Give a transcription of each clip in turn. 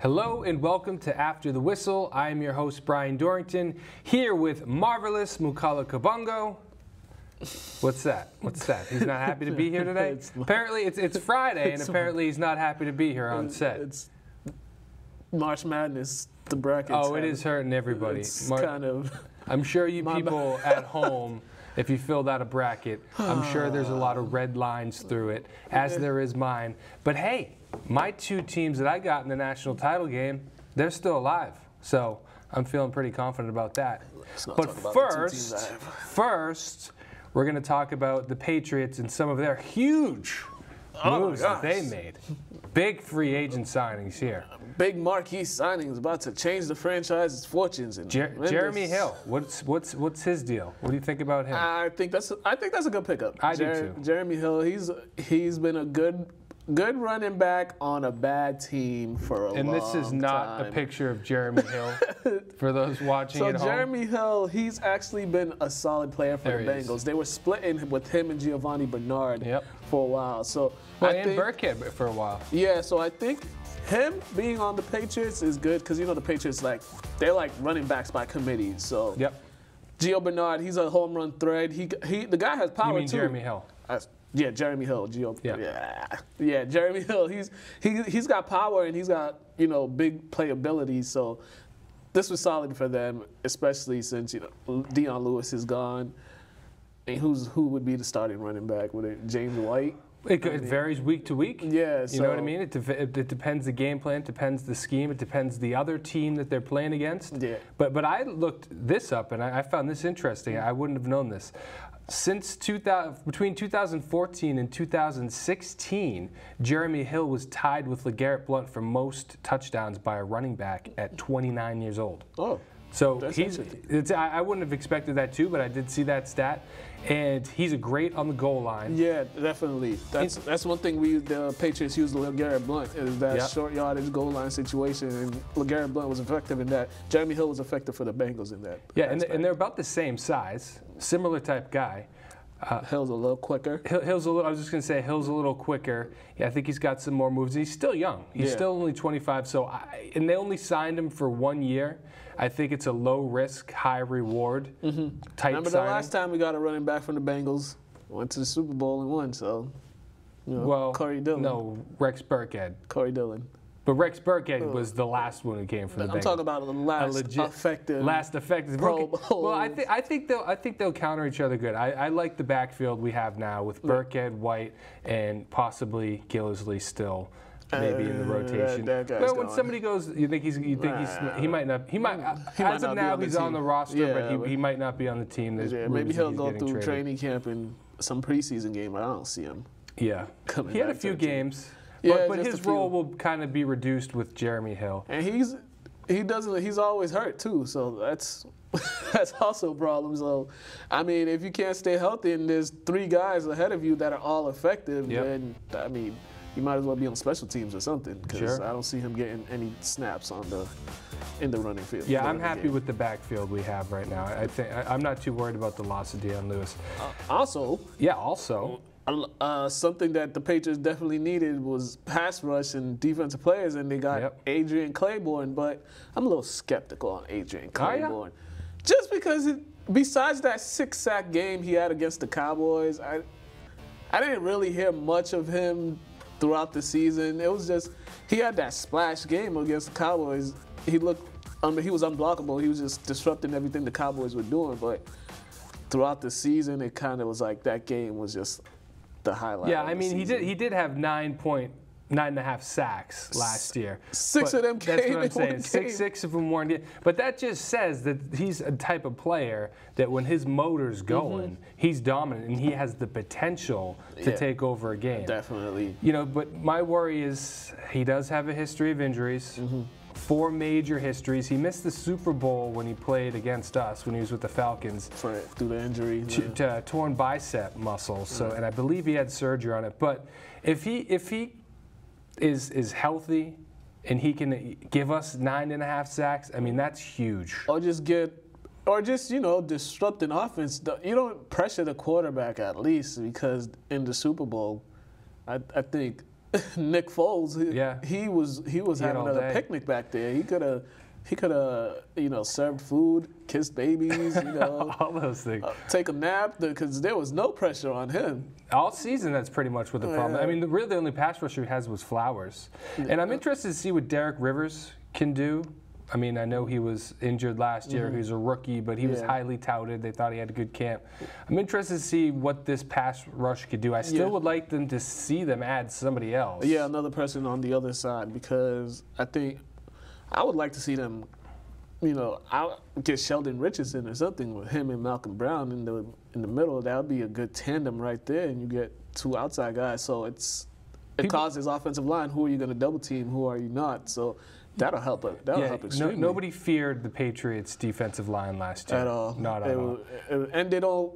Hello and welcome to After the Whistle. I am your host, Brian Dorrington, here with marvelous Mukala Kabungo. What's that? What's that? He's not happy to be here today? Apparently, it's Friday, and apparently he's not happy to be here on set. It's March Madness, the brackets. Oh, it is hurting everybody. It's kind of... I'm sure you people at home, if you filled out a bracket, I'm sure there's a lot of red lines through it, as there is mine. But hey, my two teams that I got in the national title game, they're still alive. So I'm feeling pretty confident about that. But first, we're going to talk about the Patriots and some of their huge moves that they made. Big free agent signings here. Big marquee signings about to change the franchise's fortunes. And Jeremy Hill, what's his deal? What do you think about him? I think that's a good pickup. I do too. Jeremy Hill, he's been a good running back on a bad team for a long time. And this is not a picture of Jeremy Hill for those watching at home. So Jeremy Hill, he's actually been a solid player for the Bengals. They were splitting with him and Giovanni Bernard for a while. So and Burkhead for a while. Yeah, so I think him being on the Patriots is good because, you know, the Patriots, they're like running backs by committee. So Gio Bernard, he's a home run threat. The guy has power too. You mean Jeremy Hill? Yeah, Jeremy Hill. Yeah, Jeremy Hill. He's got power and he's got, you know, big playability. So this was solid for them, especially since, you know, Dion Lewis is gone. And who would be the starting running back? Would it James White? It varies week to week. Yeah, you know what I mean. It depends the game plan, it depends the scheme, it depends the other team that they're playing against. Yeah. But I looked this up and I found this interesting. I wouldn't have known this. Since between 2014 and 2016, Jeremy Hill was tied with LeGarrette Blount for most touchdowns by a running back at 29 years old. Oh. So I wouldn't have expected that too, but I did see that stat, and he's a great on the goal line. Yeah, definitely. That's one thing the Patriots use LeGarrette Blount is that short yardage goal line situation, and LeGarrette Blount was effective in that. Jeremy Hill was effective for the Bengals in that. Yeah, and they're about the same size, similar type guy. Hill's a little quicker. Hill's a little. I was just gonna say Hill's a little quicker. Yeah, I think he's got some more moves. He's still young. He's still only 25. So and they only signed him for 1 year. I think it's a low risk, high reward type. Remember the last time we got a running back from the Bengals? Went to the Super Bowl and won. So, you know, Corey Dillon. No, Rex Burkhead. Corey Dillon. But Rex Burkhead was the last one who came from the Bengals. I'm talking about the last effective Pro Bowl. Well, I think they'll counter each other good. I like the backfield we have now with Burkhead, White, and possibly Gillislee still maybe in the rotation. Well, when somebody goes, he might not. As of now, he's on the roster, but he might not be on the team. Maybe he'll go through training camp and some preseason game. I don't see him. Yeah, he had a few games. But his role will kind of be reduced with Jeremy Hill. And he's always hurt too, so that's also a problem. So, I mean, if you can't stay healthy and there's 3 guys ahead of you that are all effective, then I mean, you might as well be on special teams or something, because I don't see him getting any snaps in the running field. Yeah, I'm happy with the backfield we have right now. I'm not too worried about the loss of Dion Lewis. Also. Something that the Patriots definitely needed was pass rush and defensive players, and they got Adrian Claiborne, but I'm a little skeptical on Adrian Claiborne. Just because, besides that 6-sack game he had against the Cowboys, I didn't really hear much of him throughout the season. It was just, he had that splash game against the Cowboys. He was unblockable. He was just disrupting everything the Cowboys were doing, but throughout the season, it kind of was like that game was just the highlight. Yeah, I mean, he did have 9.5 sacks last year. 6 of them came in one game. Six of them weren't. But that just says that he's a type of player that when his motor's going, he's dominant and he has the potential to take over a game. Definitely. You know, but my worry is he does have a history of injuries. 4 major histories. He missed the Super Bowl when he played against us when he was with the Falcons. Through the injury. To torn bicep muscle. So, and I believe he had surgery on it. But if he is healthy and he can give us 9.5 sacks, I mean, that's huge. Or just you know, disrupt an offense. You don't pressure the quarterback at least, because in the Super Bowl, I think Nick Foles, he was having a picnic back there. He could have served food, kissed babies, all those things. Take a nap because there was no pressure on him. All season, that's pretty much what the problem. I mean, really the only pass rusher he has was Flowers, and I'm interested to see what Derek Rivers can do. I mean, I know he was injured last year. He was a rookie, but he was highly touted. They thought he had a good camp. I'm interested to see what this pass rush could do. I still would like them to see them add somebody else. Yeah, another person on the other side, because I think I would like to see them, I'll get Sheldon Richardson or something with him and Malcolm Brown in the middle. That would be a good tandem right there, and you get two outside guys. So it causes offensive line. Who are you going to double team? Who are you not? So that'll help. That'll help extremely. Nobody feared the Patriots' defensive line last year. At all. Not at all. And they don't.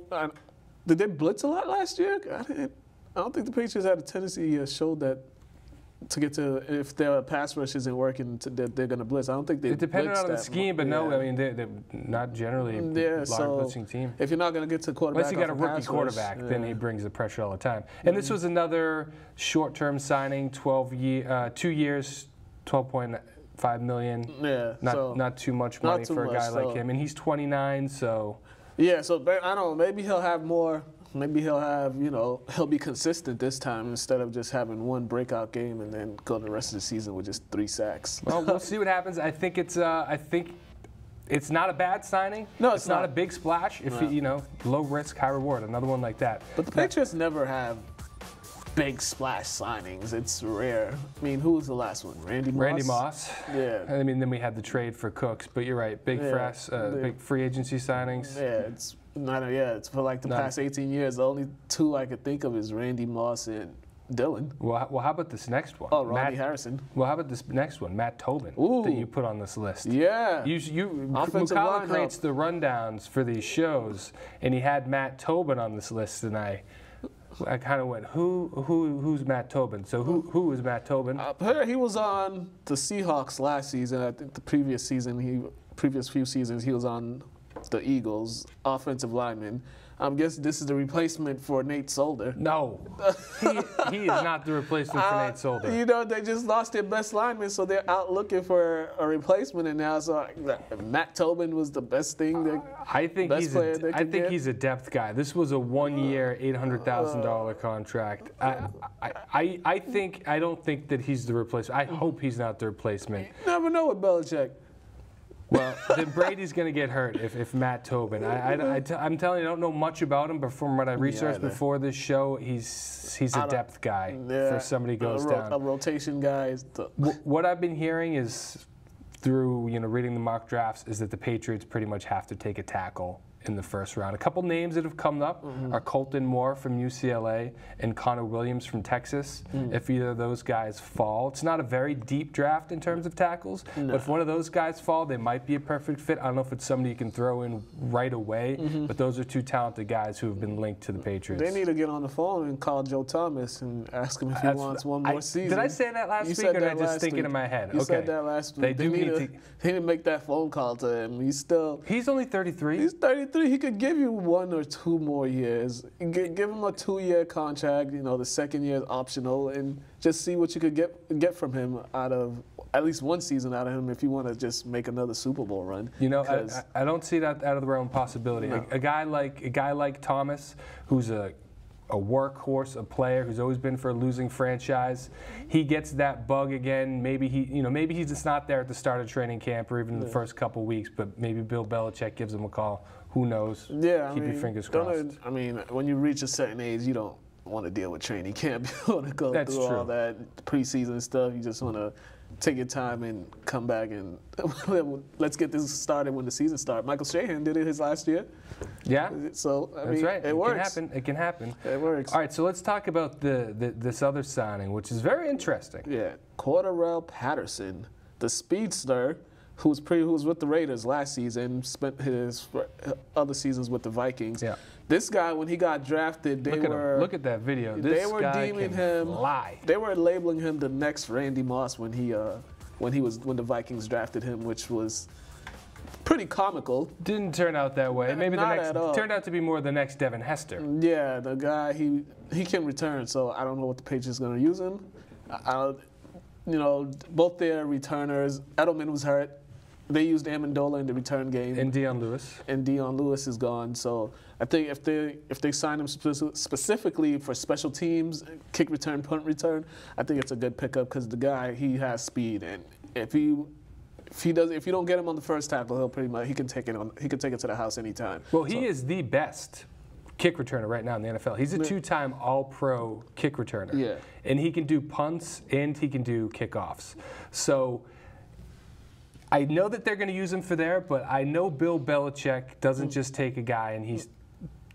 Did they blitz a lot last year? I don't think the Patriots had a tendency showed that. To get to, if their pass rush isn't working, they're going to blitz. I don't think they. It depended on the scheme, but no, I mean they're not generally a large blitzing team. If you're not going to get to quarterback, unless you got a rookie quarterback, then he brings the pressure all the time. And this was another short-term signing, 2 years, $12.5 million. Yeah, not too much money for a guy like him, and he's 29, so. Yeah, so I don't know. Maybe he'll have more. Maybe he'll have, he'll be consistent this time instead of just having one breakout game and then go the rest of the season with just 3 sacks. Well, we'll see what happens. I think it's not a bad signing. No, it's not a big splash. If low risk, high reward, another one like that. But the Patriots never have big splash signings. It's rare. I mean, who was the last one? Randy Moss. Yeah. I mean, then we had the trade for Cooks. But you're right, big free agency signings. Yeah, it's for like the past 18 years. The only 2 I could think of is Randy Moss and Dylan. Well, how about this next one? Oh, Rodney Harrison. Well, how about this next one, Matt Tobin, that you put on this list? Yeah. Mukala creates the rundowns for these shows, and he had Matt Tobin on this list, and I kind of went, who's Matt Tobin? So who is Matt Tobin? He was on the Seahawks last season. I think the previous few seasons he was on the Eagles, offensive lineman. I'm guessing this is the replacement for Nate Solder. No, he is not the replacement for Nate Solder. They just lost their best lineman, so they're out looking for a replacement. And now, so Matt Tobin was the best thing. I think he's a depth guy. This was a 1-year, $800,000 contract. I don't think that he's the replacement. I hope he's not the replacement. You never know with Belichick. Well, then Brady's going to get hurt if Matt Tobin. I'm telling you, I don't know much about him, but from what I researched before this show, he's a depth guy for somebody goes down. A rotation guy. What I've been hearing is through reading the mock drafts is that the Patriots pretty much have to take a tackle in the first round. A couple names that have come up are Colton Moore from UCLA and Connor Williams from Texas. If either of those guys fall, it's not a very deep draft in terms of tackles, but if one of those guys fall, they might be a perfect fit. I don't know if it's somebody you can throw in right away, but those are 2 talented guys who have been linked to the Patriots. They need to get on the phone and call Joe Thomas and ask him if he wants one more season. Did I say that last week, or did I just think it in my head? You said that last week. They need to make that phone call to him. He's only 33. He's 33. He could give you 1 or 2 more years. Give him a 2-year contract. The second year is optional, and just see what you could get from him out of at least 1 season out of him if you want to just make another Super Bowl run. I don't see that out of the realm of possibility. No. A guy like Thomas, who's a workhorse, a player who's always been for a losing franchise. He gets that bug again. Maybe he's just not there at the start of training camp or even in the first couple weeks, but maybe Bill Belichick gives him a call. Who knows? Yeah, keep your fingers crossed. When you reach a certain age, you don't want to deal with training camp. You want to go through all that preseason stuff. You just want to take your time and come back and let's get this started when the season starts. Michael Strahan did it his last year. Yeah. So that's right. It works. It can happen. It works. All right. So let's talk about this other signing, which is very interesting. Yeah, Cordarrelle Patterson, the speedster, who was with the Raiders last season, spent his other seasons with the Vikings. Yeah. This guy, when he got drafted, look at that video. They were deeming him. They were labeling him the next Randy Moss when the Vikings drafted him, which was pretty comical. Didn't turn out that way. Maybe turned out to be more the next Devin Hester. Yeah, the guy he can return, so I don't know what the Patriots are going to use him. You know, both their returners. Edelman was hurt. They used Amendola in the return game. And Dion Lewis. And Dion Lewis is gone. So I think if they sign him specifically for special teams, kick return, punt return, I think it's a good pickup because the guy, he has speed, and if you don't get him on the first tackle, he'll pretty much he can take it to the house anytime. Well, he is the best kick returner right now in the NFL. He's a two-time All-Pro kick returner. Yeah. And he can do punts and he can do kickoffs. So I know that they're going to use him for there, but I know Bill Belichick doesn't just take a guy and he's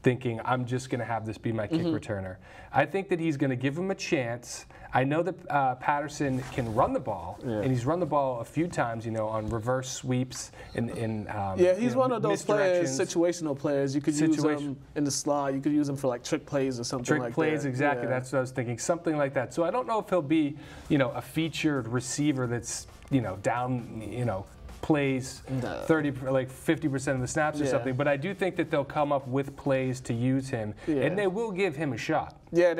thinking, I'm just going to have this be my kick returner. I think that he's going to give him a chance. I know that Patterson can run the ball, and he's run the ball a few times, you know, on reverse sweeps. He's one of those players, situational players. You could use him in the slot. You could use him for like trick plays or something like that. Trick plays, exactly. Yeah. That's what I was thinking. Something like that. So I don't know if he'll be, you know, a featured receiver that's, you know, down, you know, plays 50% of the snaps or something, but I do think that they'll come up with plays to use him, and they will give him a shot. Yeah,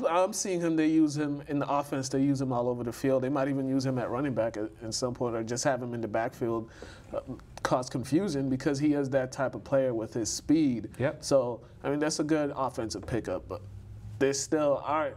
I'm seeing him. They use him in the offense. They use him all over the field. They might even use him at running back at some point, or just have him in the backfield, cause confusion because he is that type of player with his speed. Yep. So I mean, that's a good offensive pickup, but they still are.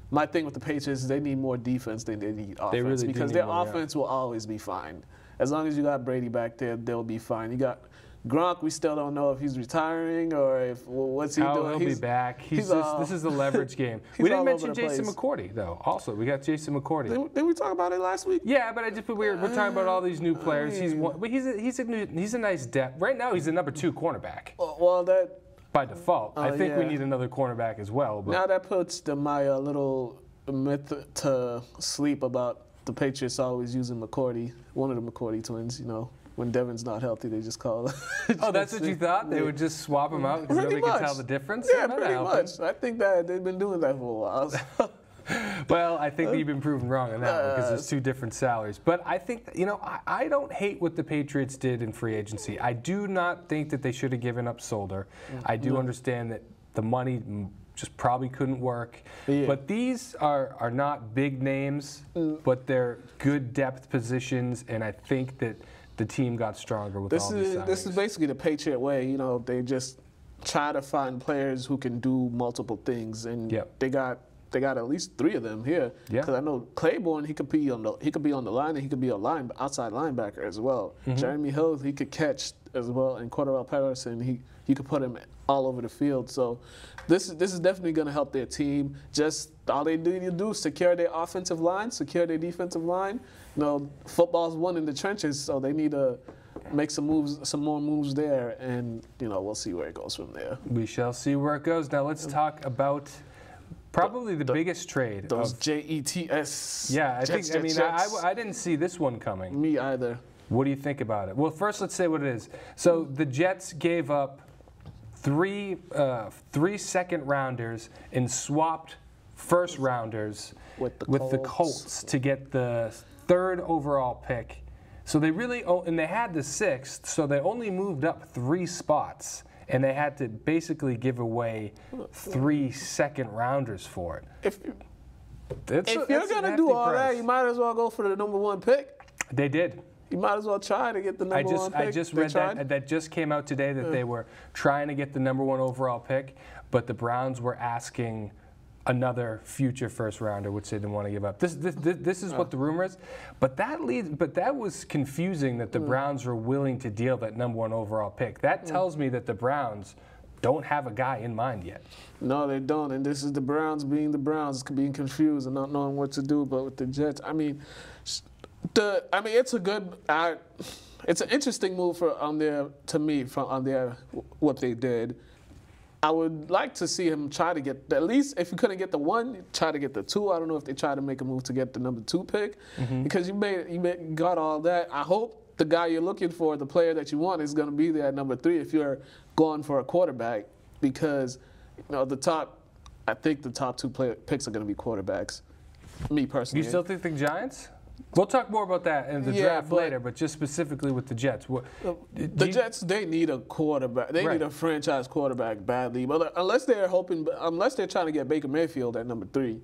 My thing with the Patriots is they need more defense than they need offense, really because their offense will always be fine. As long as you got Brady back there, they'll be fine. You got Gronk, we still don't know if he's retiring or what's he doing. He'll be back. This is the leverage game. We didn't mention Jason McCourty, though. Also, we got Jason McCourty. Didn't we talk about it last week? Yeah, but we're talking about all these new players. He's a nice depth. Right now, he's the number 2 cornerback. Well, that by default. I think we need another cornerback as well. But now that puts my little myth to sleep about the Patriots always using McCourty, one of the McCourty twins, you know. When Devin's not healthy, they just call him. Oh, that's what you thought? They would just swap him out because nobody could tell the difference? Yeah, pretty much. I think that they've been doing that for a while. So. Well, I think you've been proven wrong on that because there's 2 different salaries. But I think, you know, I don't hate what the Patriots did in free agency. I do not think that they should have given up Solder. I do understand that the money just probably couldn't work. Yeah. But these are not big names, but they're good depth positions, and I think that the team got stronger with all these signings. This is basically the Patriot way. You know, they just try to find players who can do multiple things, and they got at least 3 of them here. Because I know Claiborne, he could be on the line, and he could be a outside linebacker as well. Jeremy Hill, he could catch as well, and Cordarrelle Patterson, you could put him all over the field. So this is definitely going to help their team. Just all they need to do is secure their offensive line, secure their defensive line. You know, football's won in the trenches, so they need to make some more moves there, and you know, we'll see where it goes from there. We shall see where it goes. Now let's talk about probably the biggest trade. Those JETS. Yeah, I didn't see this one coming. Me either. What do you think about it? Well, first let's say what it is. So the Jets gave up 3 second-rounders and swapped first-rounders with the Colts to get the 3rd overall pick. So they and they had the 6th, so they only moved up 3 spots, and they had to basically give away 3 second-rounders for it. If you're going to do all that, you might as well go for the number 1 pick. They did. You might as well try to get the number 1 pick. I just read that just came out today that they were trying to get the number 1 overall pick, but the Browns were asking another future first rounder, which they didn't want to give up. This is what the rumor is, but that was confusing that the Browns were willing to deal that number 1 overall pick. That tells me that the Browns don't have a guy in mind yet. No, they don't, and this is the Browns being the Browns, being confused and not knowing what to do. But with the Jets, it's an interesting move what they did. I would like to see him try to get, at least if you couldn't get the 1, try to get the 2. I don't know if they try to make a move to get the number 2 pick, because you got all that. I hope the guy you're looking for, the player that you want, is going to be there at number 3 if you're going for a quarterback, because I think the top 2 picks are going to be quarterbacks. Me personally. You still think the Giants? We'll talk more about that in the draft later, but just specifically with the Jets. The Jets, they need a quarterback. They need a franchise quarterback badly. But unless they're trying to get Baker Mayfield at number 3.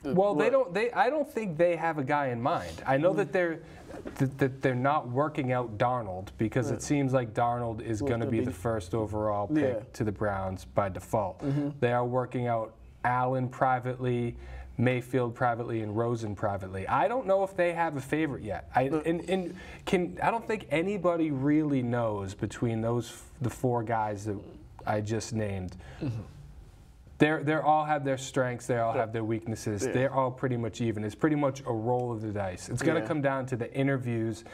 Well, I don't think they have a guy in mind. I know that they're not working out Darnold because it seems like Darnold is going to be the first overall pick to the Browns by default. They are working out Allen privately, Mayfield privately, and Rosen privately. I don't know if they have a favorite yet. I don't think anybody really knows between the four guys that I just named. They all have their strengths. They all have their weaknesses. Yeah. They're all pretty much even. It's pretty much a roll of the dice. It's going to come down to the interviews,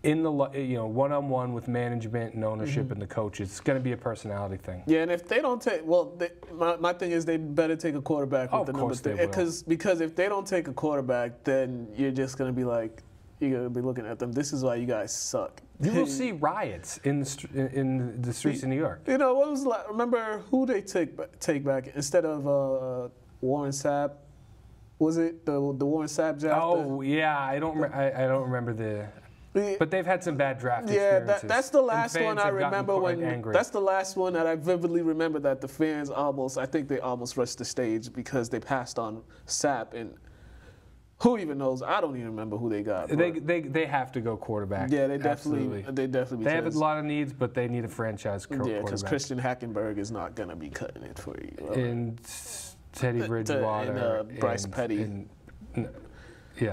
in the one-on-one with management and ownership and the coaches. It's going to be a personality thing. Yeah, and if they don't take, my thing is they better take a quarterback with the number 3. Because if they don't take a quarterback, then you're just going to be like, you're going to be looking at them. This is why you guys suck. You will see riots in the streets of New York. What was remember who they take back instead of Warren Sapp? Was it the Warren Sapp draft? Oh yeah, I don't remember the. But they've had some bad draft experiences. Yeah, that's the last one I remember that's the last one that I vividly remember that the fans I think they almost rushed the stage because they passed on Sapp and. Who even knows? I don't even remember who they got. They have to go quarterback. Yeah, they definitely. They have a lot of needs, but they need a franchise quarterback. Yeah, because Christian Hackenberg is not going to be cutting it for you. And Teddy Bridgewater and Bryce Petty.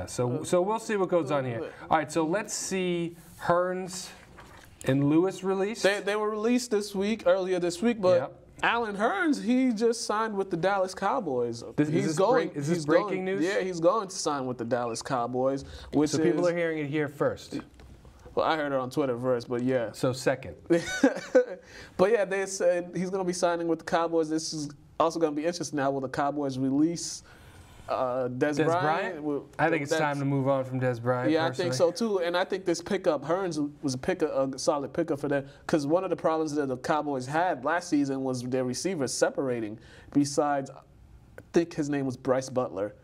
So we'll see what goes on here. All right, so let's see Hearns and Lewis released. They were released earlier this week, but. Yep. Alan Hearns, he just signed with the Dallas Cowboys. Is this breaking news? Yeah, he's going to sign with the Dallas Cowboys. So people are hearing it here first. Well, I heard it on Twitter first, but yeah. So second. But yeah, they said he's going to be signing with the Cowboys. This is also going to be interesting now. Will the Cowboys release Dez Bryant? I think it's time to move on from Dez Bryant. Yeah, personally. I think so too. And I think this pickup, Hearns, was a solid pickup for them. Because one of the problems that the Cowboys had last season was their receivers separating. Besides, I think his name was Bryce Butler.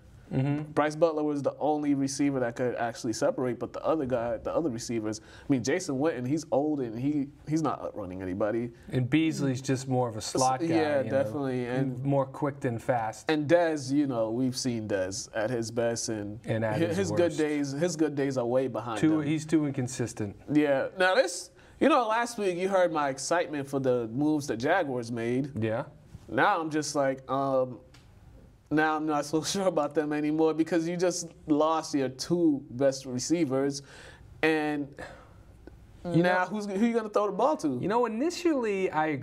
Bryce Butler was the only receiver that could actually separate, but the other receivers, Jason Witten, he's old and he's not outrunning anybody. And Beasley's just more of a slot guy. Yeah, definitely. And more quick than fast. And Dez, we've seen Dez at his best and at his good days. His good days are way behind him. He's too inconsistent. Yeah. Now last week you heard my excitement for the moves the Jaguars made. Yeah. Now I'm just like, now I'm not so sure about them anymore because you just lost your 2 best receivers, and who you going to throw the ball to? Initially I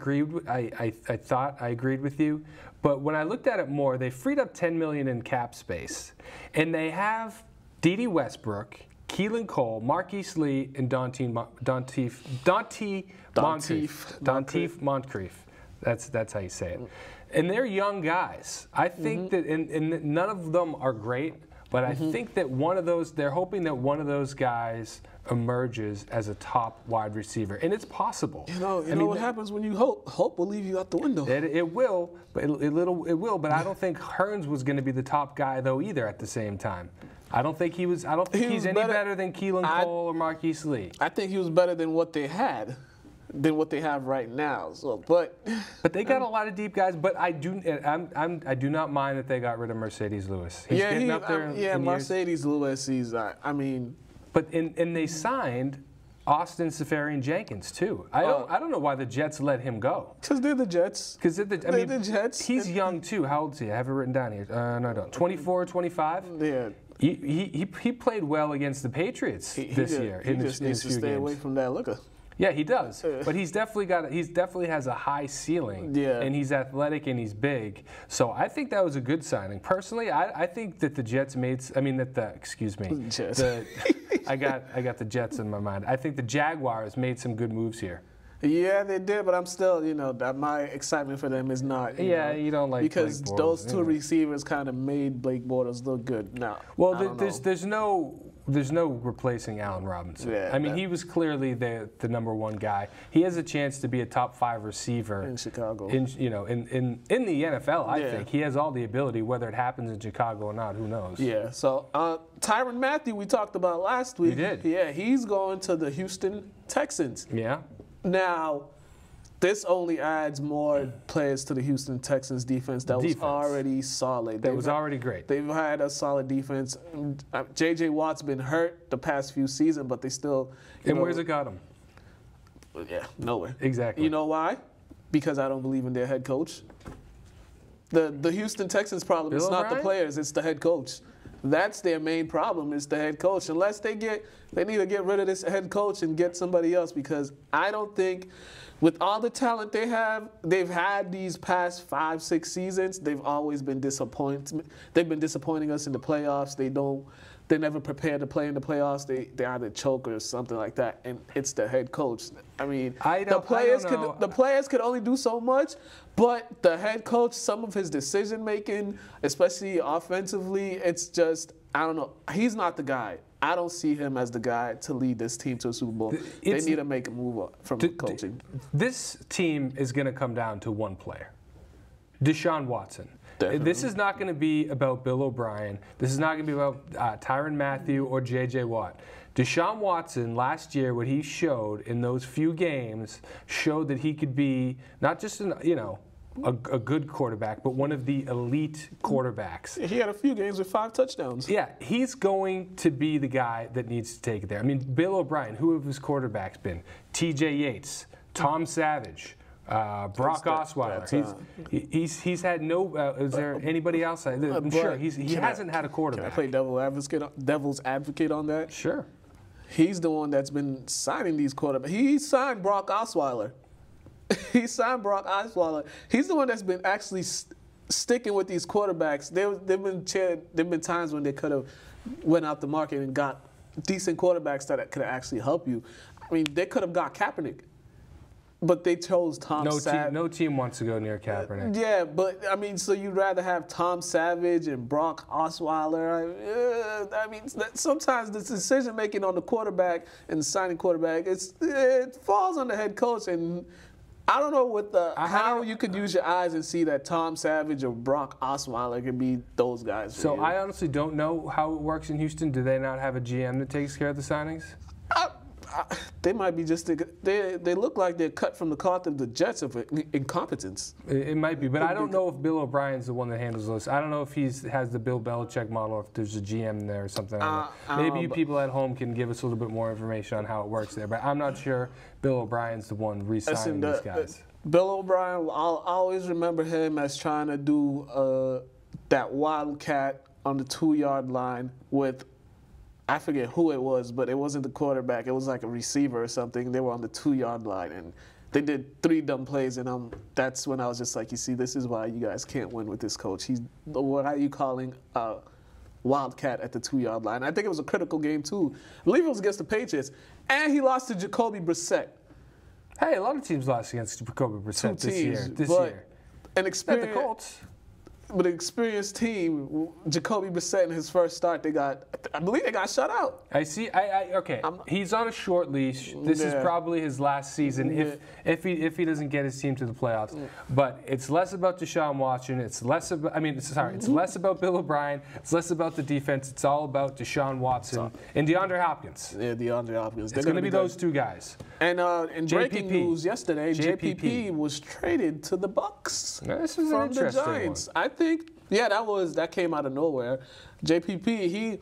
thought I agreed with you, but when I looked at it more, they freed up $10 million in cap space, and they have Dede Westbrook, Keelan Cole, Marquise Lee, and Dante Moncrief. That's how you say it. And they're young guys. I think that, and none of them are great, but I think that they're hoping that one of those guys emerges as a top wide receiver. And it's possible. What happens when you hope? Hope will leave you out the window. It will, but but I don't think Hearns was going to be the top guy, though, either at the same time. I don't think he's any better than Keelan Cole or Marquise Lee. I think he was better than what they had. Than what they have right now. But they got a lot of deep guys. But I do not mind that they got rid of Mercedes Lewis. He's getting up there. Mercedes Lewis. But they signed Austin Seferian-Jenkins too. I don't know why the Jets let him go. Because they're the Jets. Because they're the Jets. He's young too. How old is he? I have it written down here. No, I don't. 24, 25. Yeah. He played well against the Patriots this year. He just needs to stay away from that liquor. Yeah, he does. But he's definitely has a high ceiling. Yeah. And he's athletic and he's big. So I think that was a good signing. Personally, I think that the Jets I got the Jets in my mind. I think the Jaguars made some good moves here. Yeah, they did, but I'm still, my excitement for them is not. You don't like because Blake Bortles, those 2 receivers kind of made Blake Bortles look good. Now, well, there's no replacing Allen Robinson. Yeah, he was clearly the number 1 guy. He has a chance to be a top 5 receiver in Chicago. In the NFL, I think he has all the ability. Whether it happens in Chicago or not, who knows? Yeah. So Tyrann Mathieu, we talked about last week. We did. Yeah, he's going to the Houston Texans. Yeah. Now, this only adds more players to the Houston Texans defense that was already solid. That was already great. They've had a solid defense. J.J. Watt's been hurt the past few seasons, but they still. And where's it got him? Yeah, nowhere. Exactly. You know why? Because I don't believe in their head coach. The Houston Texans' problem is not the players, it's the head coach. That's their main problem, is the head coach. Unless they need to get rid of this head coach and get somebody else, because I don't think, with all the talent they've had these past 5-6 seasons, they've always been disappointed. They've been disappointing us in the playoffs. They're never prepared to play in the playoffs. They either choke or something like that, and it's the head coach. I mean, the players could only do so much, but the head coach, some of his decision making, especially offensively, it's just, I don't know. He's not the guy. I don't see him as the guy to lead this team to a Super Bowl. They need to make a move from coaching. This team is going to come down to one player, Deshaun Watson. Definitely. This is not going to be about Bill O'Brien. This is not going to be about Tyrann Mathieu or J.J. Watt. Deshaun Watson, last year, what he showed in those few games, showed that he could be not just a good quarterback, but one of the elite quarterbacks. He had a few games with 5 touchdowns. Yeah, he's going to be the guy that needs to take it there. I mean, Bill O'Brien, who have his quarterbacks been? T.J. Yates, Tom Savage, Brock Osweiler. He's had no. Is there anybody else? I'm sure he hasn't had a quarterback. Can I play devil's advocate on that? Sure. He's the one that's been signing these quarterbacks. He signed Brock Osweiler. He's the one that's been actually sticking with these quarterbacks. There've been times when they could have went out the market and got decent quarterbacks that could actually help you. I mean, they could have got Kaepernick, but they chose Tom Savage. No team wants to go near Kaepernick. Yeah, but I mean, so you'd rather have Tom Savage and Brock Osweiler. I mean, sometimes the decision making on the quarterback and signing quarterback, it falls on the head coach. And I don't know how you could use your eyes and see that Tom Savage or Brock Osweiler can be those guys. So I honestly don't know how it works in Houston. Do they not have a GM that takes care of the signings? They might be just they look like they're cut from the cloth of the Jets of incompetence. It might be, but I don't know if Bill O'Brien's the one that handles those. I don't know if he has the Bill Belichick model, or if there's a GM there or something. Maybe you people at home can give us a little bit more information on how it works there, but I'm not sure Bill O'Brien's the one re-signing these guys. Bill O'Brien, I'll always remember him as trying to do that wildcat on the 2-yard line with, I forget who it was, but it wasn't the quarterback. It was like a receiver or something. They were on the 2-yard line, and they did 3 dumb plays, and that's when I was just like, you see, this is why you guys can't win with this coach. What are you calling a wildcat at the 2-yard line? I think it was a critical game, too. I believe it was against the Patriots, and he lost to Jacoby Brissett. Hey, a lot of teams lost against Jacoby Brissett this year. An experience, at the Colts. But an experienced team, Jacoby Brissett in his first start, I believe they got shut out. I see. Okay. He's on a short leash. This is probably his last season if he doesn't get his team to the playoffs. But it's less about Deshaun Watson. It's less about. It's less about Bill O'Brien. It's less about the defense. It's all about Deshaun Watson and DeAndre Hopkins. Yeah, DeAndre Hopkins. It's going to be those 2 guys. And in breaking news yesterday, JPP was traded to the Bucs from the Giants. One. I think, that came out of nowhere. JPP,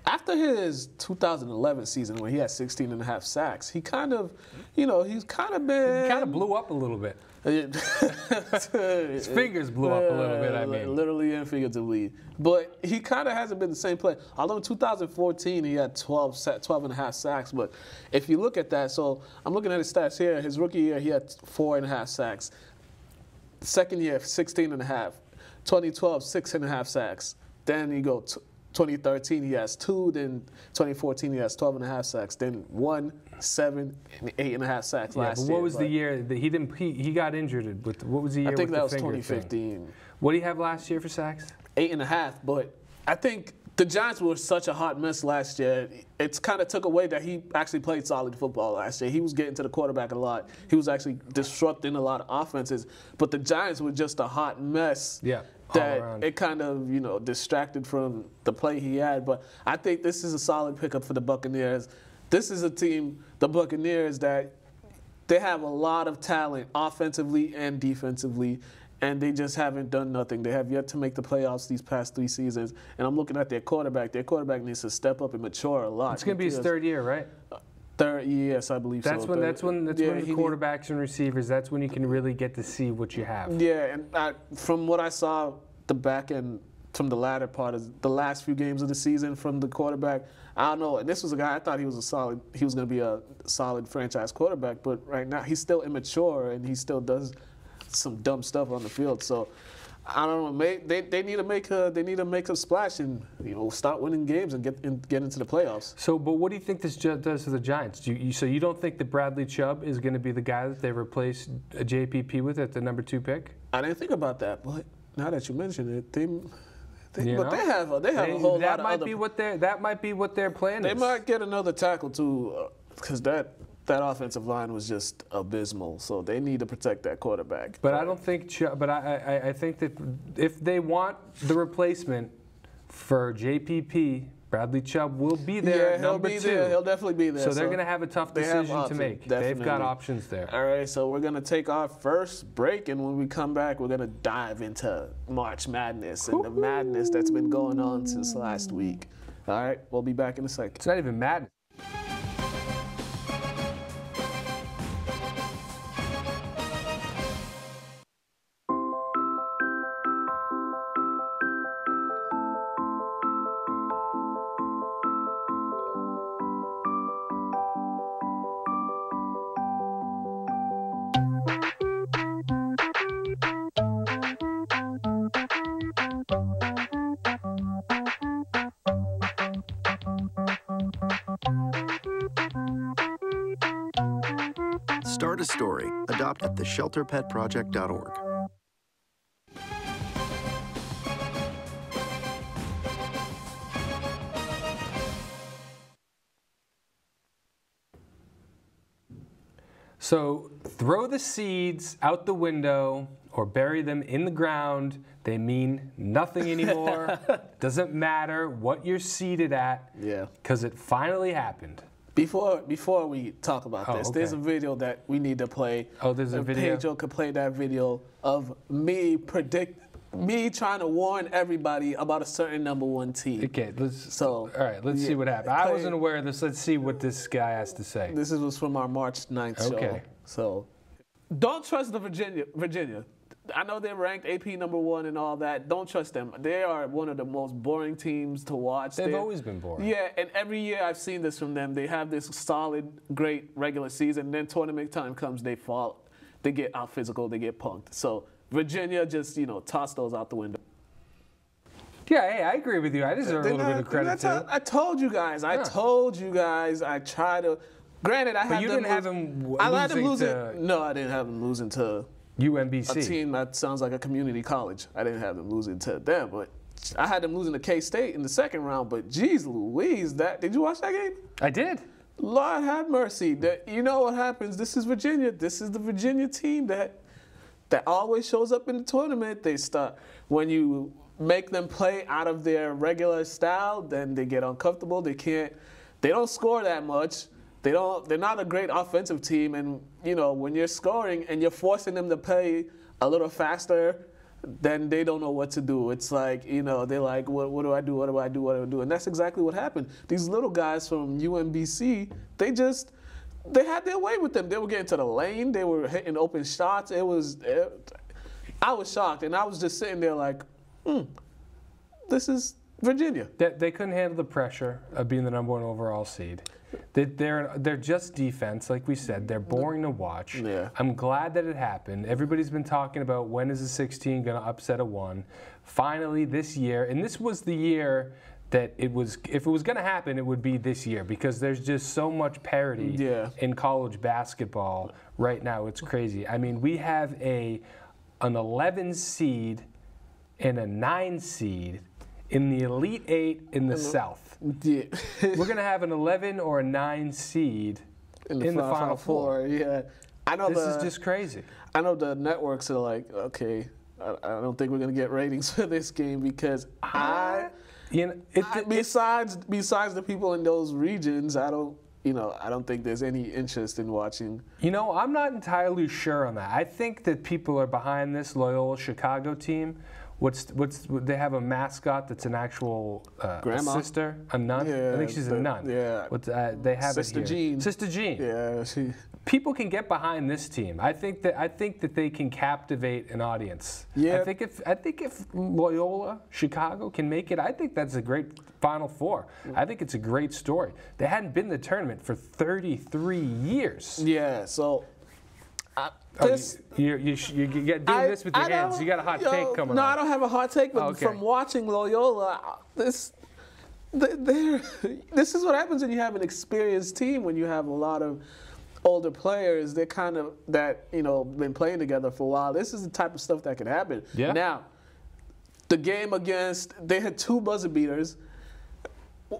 after his 2011 season when he had 16.5 sacks, he kind of blew up a little bit. His fingers blew up a little bit, I mean. Literally and figuratively. But he kind of hasn't been the same player. Although in 2014, he had 12.5 sacks. But if you look at that, so I'm looking at his stats here. His rookie year, he had 4.5 sacks. Second year, 16.5. 2012, 6.5 sacks. Then you go 2013, he has 2. Then 2014, he has 12.5 sacks. Then 1, 7, and 8.5 sacks last year. What was the year that he got injured with? What was the year? I think with that was the 2015. Thing? What did he have last year for sacks? 8.5. But I think the Giants were such a hot mess last year. It's kind of took away that he actually played solid football last year. He was getting to the quarterback a lot. He was actually disrupting a lot of offenses. But the Giants were just a hot mess. Yeah. That it kind of, distracted from the play he had. But I think this is a solid pickup for the Buccaneers. This is a team, the Buccaneers, that they have a lot of talent offensively and defensively, and they just haven't done nothing. They have yet to make the playoffs these past 3 seasons. And I'm looking at their quarterback. Their quarterback needs to step up and mature a lot. It's going to be his 3rd year, right? Yes, I believe that's so. When the quarterbacks and receivers, that's when you can really get to see what you have. Yeah, and from what I saw, the back end, from the latter part of the last few games of the season from the quarterback, I don't know. And this was a guy I thought he was going to be a solid franchise quarterback, but right now he's still immature and he still does some dumb stuff on the field. So I don't know. They need to make a splash and start winning games and get into the playoffs. So, but what do you think this does to the Giants? So you don't think that Bradley Chubb is going to be the guy that they replace JPP with at the number 2 pick? I didn't think about that, but now that you mention it, they have a whole lot of other. That might be what their plan is. They might get another tackle too, because that offensive line was just abysmal. So they need to protect that quarterback. But I don't think. But I think that if they want the replacement for JPP, Bradley Chubb will be there. Yeah, he'll be there. He'll definitely be there. So they're going to have a tough decision to make. Definitely. They've got options there. All right, so we're going to take our first break, and when we come back, we're going to dive into March Madness and the madness that's been going on since last week. All right, we'll be back in a second. It's not even madness. Start a story. Adopt at theshelterpetproject.org. So throw the seeds out the window or bury them in the ground. They mean nothing anymore. Doesn't matter what you're seated at. Yeah. Because it finally happened. Before we talk about this, okay. There's a video that we need to play. Oh, there's a video? Pedro could play that video of me trying to warn everybody about a certain number 1 team. Okay, all right, let's see what happened. I wasn't aware of this. Let's see what this guy has to say. This was from our March 9th show. Okay. So, don't trust the Virginia. I know they're ranked AP number 1 and all that. Don't trust them. They are one of the most boring teams to watch. They've always been boring. Yeah, and every year I've seen this from them. They have this solid, great regular season. Then tournament time comes, they fall. They get out physical. They get punked. So Virginia just, toss those out the window. Yeah, hey, I agree with you. I deserve a little bit of credit too. I told you guys. I try to. Granted, But you didn't have them losing. No, I didn't have them losing to UMBC. A team that sounds like a community college. I didn't have them losing to them, but I had them losing to K-State in the 2nd round. But geez Louise, did you watch that game? I did. Lord have mercy. You know what happens? This is Virginia. This is the Virginia team that always shows up in the tournament. They start when you make them play out of their regular style, then they get uncomfortable. They don't score that much. They're not a great offensive team, and when you're scoring and you're forcing them to play a little faster, then they don't know what to do. It's like, they're like, what do I do? What do I do? What do I do? And that's exactly what happened. These little guys from UMBC, they had their way with them. They were getting to the lane. They were hitting open shots. I was shocked, and I was just sitting there like, this is Virginia. They couldn't handle the pressure of being the number 1 overall seed. They're just defense, like we said. They're boring to watch. Yeah. I'm glad that it happened. Everybody's been talking about when is a 16 going to upset a 1. Finally, this year, and this was the year that if it was going to happen, it would be this year because there's just so much parity in college basketball right now. It's crazy. I mean, we have an 11 seed and a 9 seed in the Elite 8 in the South. Yeah. We're going to have an 11 or a 9 seed in the Final Four. Yeah. I know this is just crazy. I know the networks are like, okay, I don't think we're going to get ratings for this game because besides the people in those regions, I don't I don't think there's any interest in watching. I'm not entirely sure on that. I think that people are behind this Loyola Chicago team. They have a mascot that's an actual sister, a nun. Yeah, I think she's a nun. Yeah. They have Sister it here. Jean. Sister Jean. Yeah, people can get behind this team. I think that they can captivate an audience. Yeah. I think if Loyola Chicago can make it, I think that's a great Final Four. I think it's a great story. They hadn't been in the tournament for 33 years. Yeah. So. You're doing this with your hands. You got a hot take coming on. No, I don't have a hot take, but from watching Loyola, this is what happens when you have an experienced team, when you have a lot of older players. They're kind of been playing together for a while. This is the type of stuff that can happen. Yeah. Now, the game they had 2 buzzer beaters.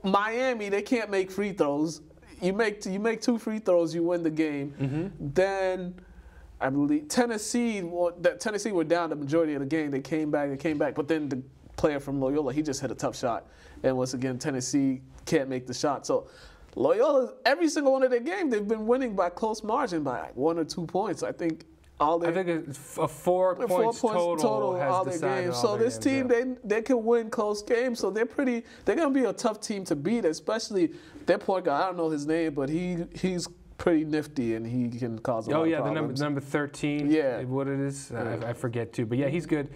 Miami, they can't make free throws. You make 2 free throws, you win the game. Mm-hmm. Then I believe Tennessee were down the majority of the game. They came back. But then the player from Loyola, he just hit a tough shot. And once again, Tennessee can't make the shot. So Loyola, every single one of their games, they've been winning by close margin by like 1 or 2 points. I think it's a 4 points total has all their games. So this team, they can win close games. So they're going to be a tough team to beat, especially their point guard. I don't know his name, but he's pretty nifty and he can cause a lot of problems. The number 13. Yeah. What it is, I forget too. But yeah, he's good.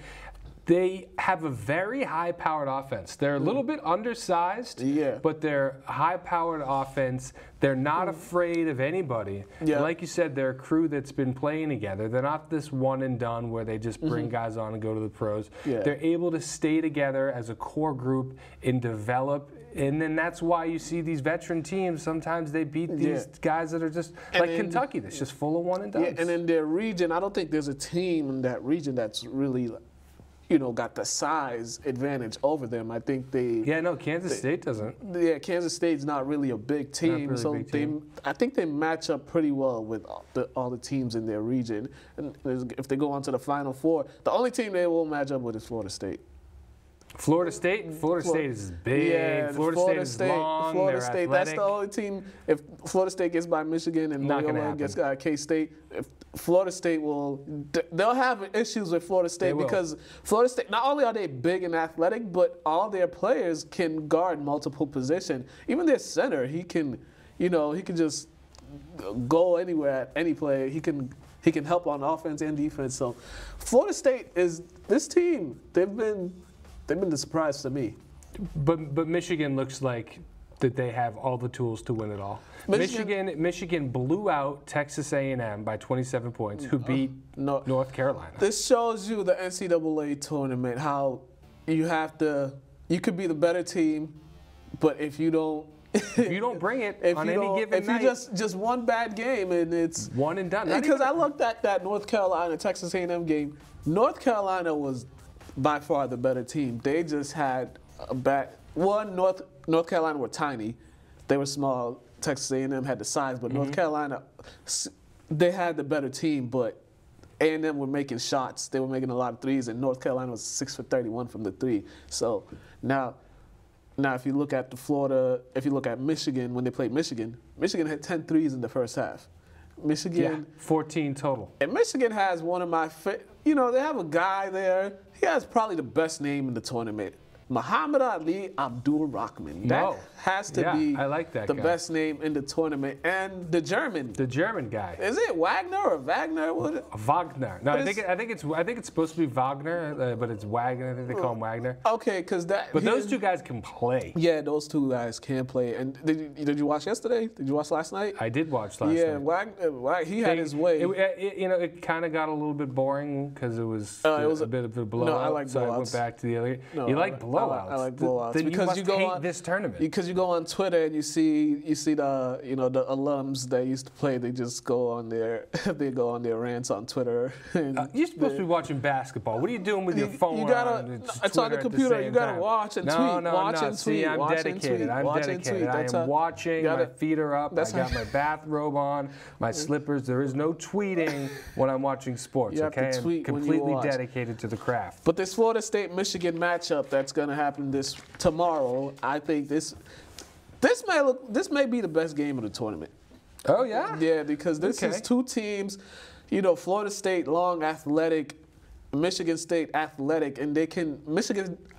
They have a very high-powered offense. They're a little bit undersized, but they're high-powered offense. They're not afraid of anybody. Yeah. Like you said, they're a crew that's been playing together. They're not this one and done where they just bring guys on and go to the pros. Yeah. They're able to stay together as a core group and develop. And then that's why you see these veteran teams, sometimes they beat these guys that are just like Kentucky, that's just full of one and dones. Yeah, and in their region, I don't think there's a team in that region that's really got the size advantage over them. I think Kansas State doesn't. Yeah, Kansas State's not really a big team, I think they match up pretty well with all the teams in their region. And if they go on to the Final Four, the only team they will match up with is Florida State. Florida State is big. Yeah, Florida State is long. Florida They're State, athletic. that's the only team. If Florida State gets by Michigan and Loyola gets K-State, Florida State they'll have issues with Florida State because Florida State, not only are they big and athletic, but all their players can guard multiple positions. Even their center, he can just go anywhere at any play. He can help on offense and defense. So Florida State is this team. They've been the surprise to me. But Michigan looks like that they have all the tools to win it all. Michigan blew out Texas A&M by 27 points, who beat North Carolina. This shows you the NCAA tournament, how you could be the better team, but if you don't bring it on any given night, if you just one bad game and it's one and done. Because I looked at that North Carolina Texas A&M game. North Carolina was by far the better team. They just had a bad one. North Carolina were tiny. They were small. Texas A&M had the size, but North Carolina, they had the better team, but A&M were making shots. They were making a lot of threes, and North Carolina was 6 for 31 from the three. So now if you look at if you look at Michigan, when they played Michigan had 10 threes in the first half. Michigan 14 total. And Michigan has one of my they have a guy there. He has probably the best name in the tournament. Muhammad Ali Abdul-Rahman. That has to be I like that the guy. best name in the tournament. And the German. The German guy. Is it Wagner or Wagner? Wagner. No, I think it's supposed to be Wagner, but it's Wagner. I think they call him Wagner. Okay, because But those two guys can play. Yeah, those two guys can play. And did you watch yesterday? Did you watch last night? I did watch last night. Yeah, Wagner, he had his way. It kind of got a little bit boring because it was a bit of a blowout. No, I like blowouts. So I went back to the other. No, you like blowouts? I like blowouts then because you must hate this tournament. Because you go on Twitter and you see the the alums that used to play. They just go on their rants on Twitter. You're supposed to be watching basketball. What are you doing with your phone? It's on the computer. You gotta watch and tweet. Watch and tweet. See, I'm dedicated. I'm dedicated. I am watching. My feet are up. I got my bathrobe on, my slippers. There is no tweeting when I'm watching sports. You have to tweet I'm completely dedicated to the craft. But this Florida State-Michigan matchup that's going to happen tomorrow, I think This may be the best game of the tournament. Oh, yeah? Yeah, because this is two teams, you know, Florida State, long, athletic, Michigan State, athletic, and they can,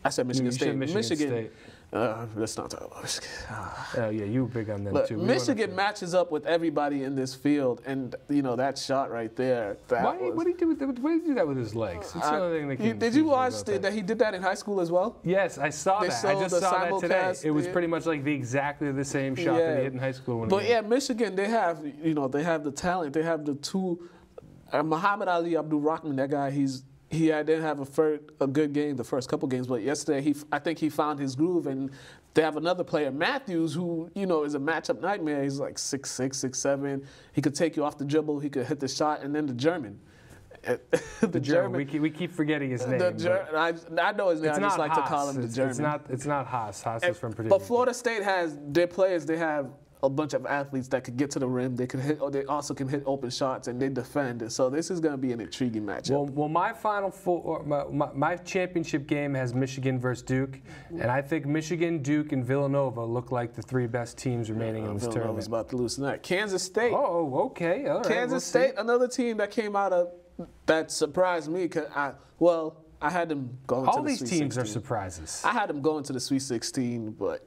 I said Michigan State. Michigan State. Let's not talk about Michigan. Oh, yeah, you were big on them, too. Michigan matches up with everybody in this field, and, you know, that shot right there. What did he do that with his legs? It's the only thing did you watch that he did that in high school as well? Yes, I saw that. I just saw that today. It was pretty much like exactly the same shot that he hit in high school. But, yeah, Michigan, they have the talent. They have the two. Muhammad Ali Abdul-Rahman, that guy, he didn't have a good game the first couple games, but yesterday I think he found his groove, and they have another player, Matthews, who, you know, is a matchup nightmare. He's like 6'6", 6'7". He could take you off the dribble. He could hit the shot, and then the German. the German. We keep forgetting his name. I know his name. I just like to call him the German. It's not Haas. Haas is from Purdue. But Florida State has their players. They have a bunch of athletes that could get to the rim. They can hit, or they also can hit open shots, and they defend. So this is going to be an intriguing matchup. Well, my final four, my championship game has Michigan versus Duke, and I think Michigan, Duke, and Villanova look like the three best teams remaining in this tournament. Villanova's about to lose tonight. Kansas State. Oh, okay. All right. Kansas State, another team that came out of that surprised me. I had them going to the Sweet 16. All these teams are surprises. I had them going to the Sweet 16, but.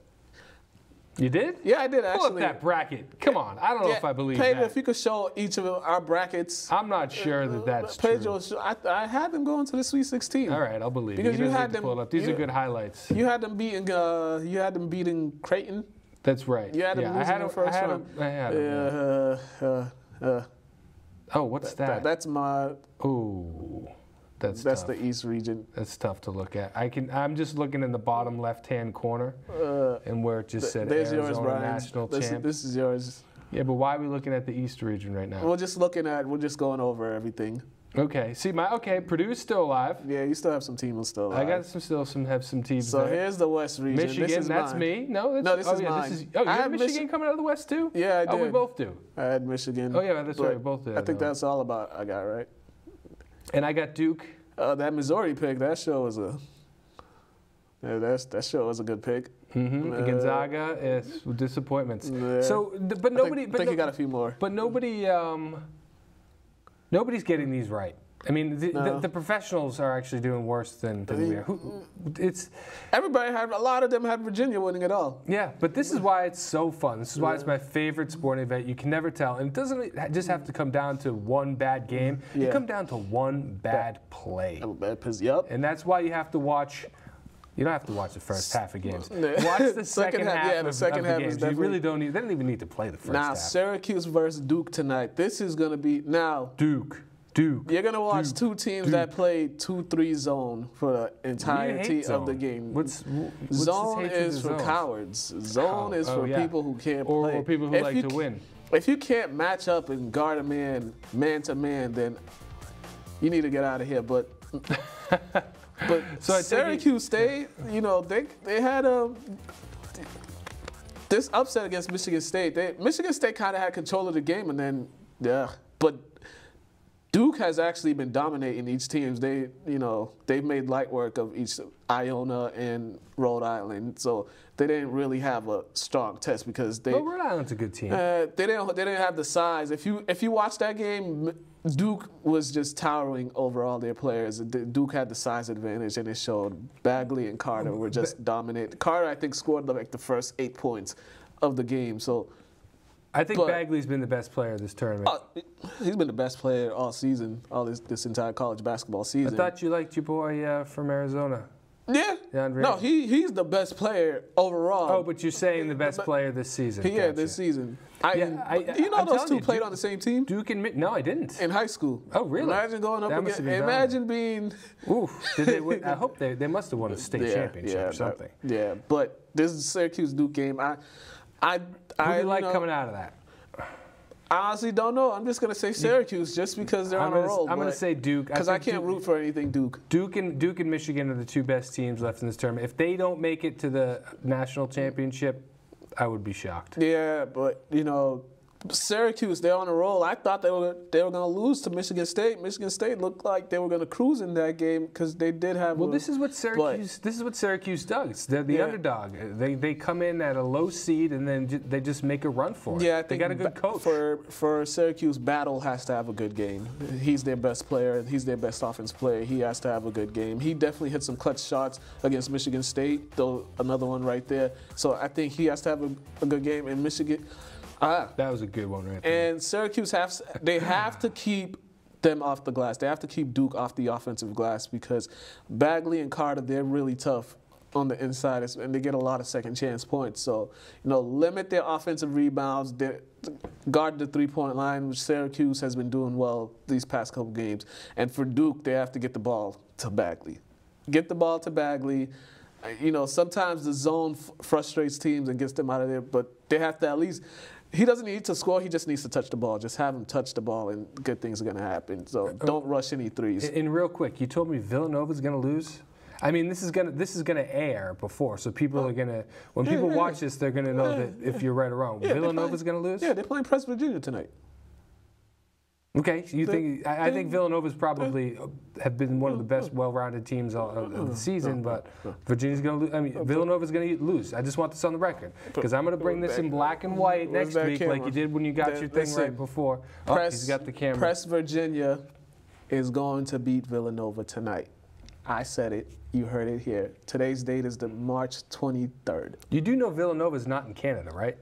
You did? Yeah, I did, actually. Pull up that bracket. Come on. I don't know if I believe that. Pedro, if you could show each of our brackets. I'm not sure that's Pedro, true. I had them going to the Sweet 16. All right, I'll believe you. Because you had them. Pull it up. These are good highlights. You had them beating Creighton. That's right. You had them losing the first round. I had them. Oh, what's that? That's my. Ooh. That's the East region. That's tough to look at. I'm just looking in the bottom left-hand corner, and where it just said Arizona yours, Brian. National Champ. This is yours. Yeah, but why are we looking at the East region right now? We're just going over everything. Okay. See, Purdue's still alive. Yeah, you still have some teams still alive. I got some teams. So here's the West region. Michigan, that's me. No, this is mine. You have Michigan coming out of the West too? Yeah, I did. Oh, we both do. I had Michigan. Oh yeah, that's right. We both did. I think that's all about I got right. And I got Duke. That Missouri pick, that show was a good pick. Mm-hmm. Gonzaga is disappointments. So, but nobody. I think you got a few more. But nobody's getting these right. I mean, the professionals are actually doing worse than we are. A lot of them had Virginia winning it all. Yeah, but this is why it's so fun. This is why it's my favorite sporting event. You can never tell. And it doesn't just have to come down to one bad game. Yeah. It comes down to one bad play. Yep. And that's why you have to watch. You don't have to watch the first half of games. Watch the second half of the games. You really don't need. They don't even need to play the first half. Now, Syracuse versus Duke tonight. This is going to be Duke. You're going to watch two teams that play 2-3 zone for the entirety of the game. What's zone is for cowards. Zone is for people who can't play. Or people who like to win. If you can't match up and guard a man to man, then you need to get out of here. But so Syracuse State, they had this upset against Michigan State. Michigan State kind of had control of the game, and then but Duke has actually been dominating each team. They've made light work of each Iona and Rhode Island, so they didn't really have a strong test because Rhode Island's a good team. They didn't have the size. If you watch that game, Duke was just towering over all their players. Duke had the size advantage, and it showed. Bagley and Carter were just dominant. Carter, I think, scored like the first 8 points of the game. So. I think Bagley's been the best player of this tournament. He's been the best player all season, all this entire college basketball season. I thought you liked your boy from Arizona. Yeah. No, he's the best player overall. Oh, but you're saying the best player this season. Yeah, this season. Those two played on the same team? Duke and no, I didn't. In high school. Oh, really? Imagine going up against. Imagine being. Oof. Did they win? I hope they must have won a state championship or something. But this is Syracuse Duke game. Who do you like coming out of that? I honestly don't know. I'm just going to say Syracuse just because they're on a roll. I'm going to say Duke. Because I can't root for anything Duke. Duke and Michigan are the two best teams left in this tournament. If they don't make it to the national championship, I would be shocked. Yeah, but, Syracuse, they're on a roll. I thought they were going to lose to Michigan State. Michigan State looked like they were going to cruise in that game because they did have. Well, this is what Syracuse does. They're the underdog. They come in at a low seed and then they just make a run for it. Yeah, I think they got a good coach. For Syracuse, Battle has to have a good game. He's their best player. He's their best offense player. He has to have a good game. He definitely hit some clutch shots against Michigan State. Though another one right there. So I think he has to have a good game. And Michigan. That was a good one right there. And Syracuse have to keep them off the glass. They have to keep Duke off the offensive glass because Bagley and Carter, they're really tough on the inside, and they get a lot of second chance points. So, limit their offensive rebounds, guard the three-point line, which Syracuse has been doing well these past couple games. And for Duke, they have to get the ball to Bagley. Get the ball to Bagley. Sometimes the zone frustrates teams and gets them out of there, but they have to at least. He doesn't need to score. He just needs to touch the ball. Just have him touch the ball, and good things are going to happen. So don't rush any threes. And real quick, you told me Villanova's going to lose. I mean, this is gonna air before, so people are gonna when people watch this, they're gonna know that if you're right or wrong. Villanova's going to lose. Yeah, they're playing West Virginia tonight. Okay, so you think I think Villanova's probably have been one of the best, well-rounded teams of the season, but Virginia's going to lose. I mean, Villanova's going to lose. I just want this on the record because I'm going to bring this in black and white next week, like you did when you got your thing right before. He's got the camera. West Virginia is going to beat Villanova tonight. I said it. You heard it here. Today's date is the March 23rd. You do know Villanova's not in Canada, right?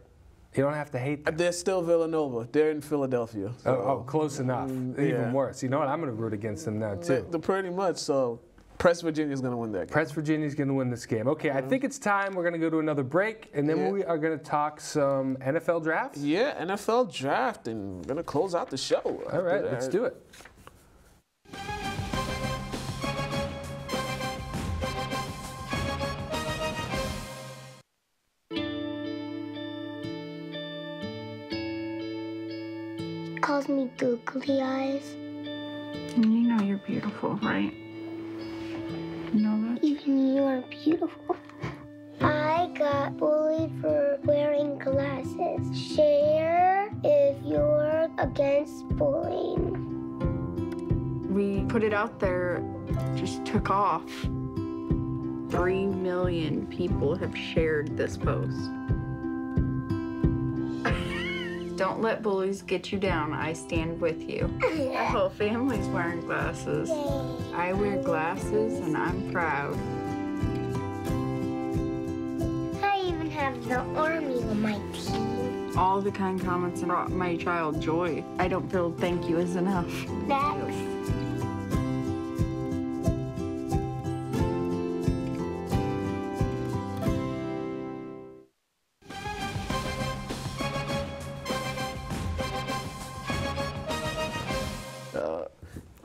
You don't have to hate them. They're still Villanova. They're in Philadelphia. So. Close enough. Even worse. You know what? I'm going to root against them now, too. Pretty much. So, West Virginia's going to win that game. West Virginia's going to win this game. Okay, I think it's time. We're going to go to another break, and then we are going to talk some NFL drafts. Yeah, NFL draft, and we're going to close out the show. All right, let's do it. Calls me googly eyes. You know you're beautiful, right? You know that? Even you are beautiful. I got bullied for wearing glasses. Share if you're against bullying. We put it out there, just took off. 3 million people have shared this post. Don't let bullies get you down. I stand with you. Our whole family's wearing glasses. I wear glasses and I'm proud. I even have the army on my team. All the kind comments brought my child joy. I don't feel thank you is enough. Next.